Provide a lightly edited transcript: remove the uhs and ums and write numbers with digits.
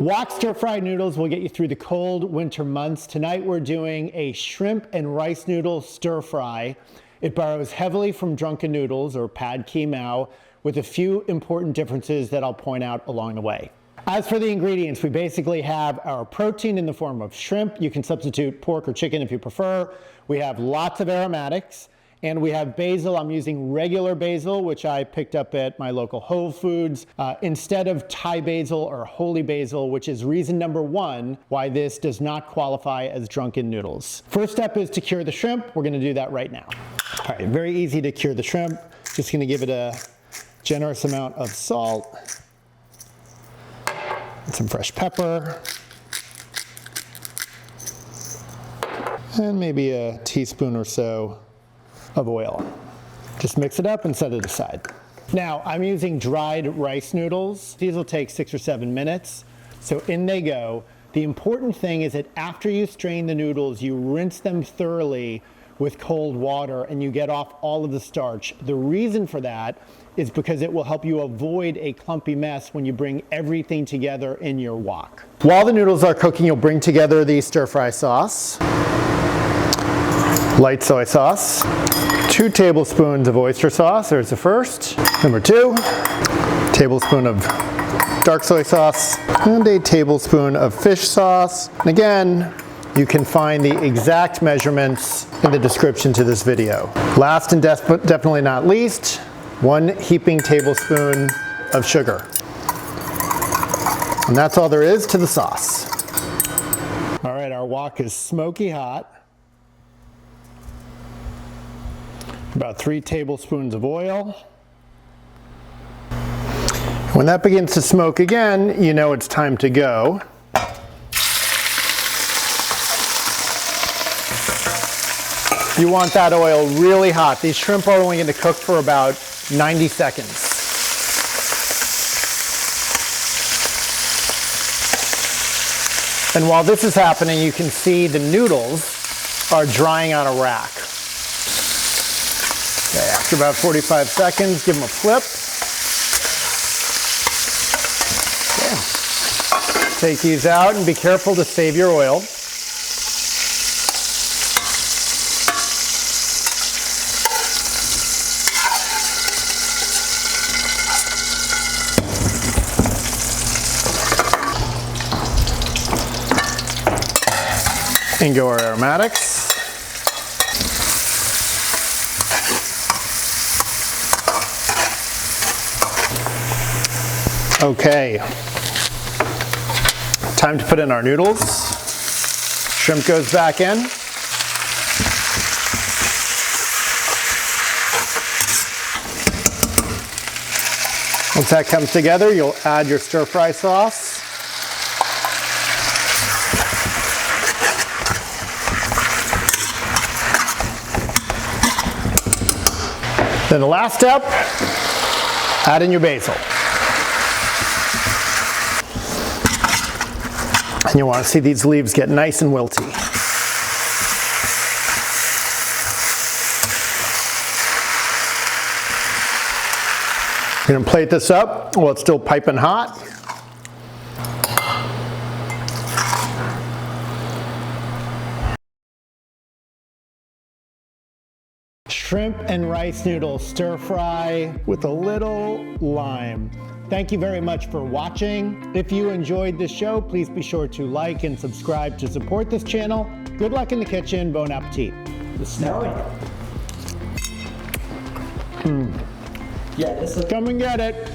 Wok stir-fried noodles will get you through the cold winter months. Tonight we're doing a shrimp and rice noodle stir-fry. It borrows heavily from Drunken Noodles or Pad Kee Mao with a few important differences that I'll point out along the way. As for the ingredients, we basically have our protein in the form of shrimp. You can substitute pork or chicken if you prefer. We have lots of aromatics. And we have basil. I'm using regular basil, which I picked up at my local Whole Foods, instead of Thai basil or holy basil, which is reason number one why this does not qualify as Drunken Noodles. First step is to cure the shrimp. We're gonna do that right now. All right, very easy to cure the shrimp. Just gonna give it a generous amount of salt and some fresh pepper. And maybe a teaspoon or so of oil. Just mix it up and set it aside. Now, I'm using dried rice noodles. These will take 6 or 7 minutes. So in they go. The important thing is that after you strain the noodles, you rinse them thoroughly with cold water and you get off all of the starch. The reason for that is because it will help you avoid a clumpy mess when you bring everything together in your wok. While the noodles are cooking, you'll bring together the stir-fry sauce. Light soy sauce, 2 tablespoons of oyster sauce, there's the first. Number 2, tablespoon of dark soy sauce, and a tablespoon of fish sauce. And again, you can find the exact measurements in the description to this video. Last and definitely not least, 1 heaping tablespoon of sugar. And that's all there is to the sauce. All right, our wok is smoky hot. About 3 tablespoons of oil. When that begins to smoke again, you know it's time to go. You want that oil really hot. These shrimp are only going to cook for about 90 seconds. And while this is happening, you can see the noodles are drying on a rack. Okay, after about 45 seconds, give them a flip. Okay. Take these out and be careful to save your oil. And go our aromatics. Okay, time to put in our noodles. Shrimp goes back in. Once that comes together, you'll add your stir-fry sauce. Then the last step, add in your basil. And you want to see these leaves get nice and wilty. You're going to plate this up while it's still piping hot. Shrimp and rice noodles stir fry with a little lime. Thank you very much for watching. If you enjoyed this show, please be sure to like and subscribe to support this channel. Good luck in the kitchen. Bon appetit. It's snowing. Yeah, this is... Come and get it.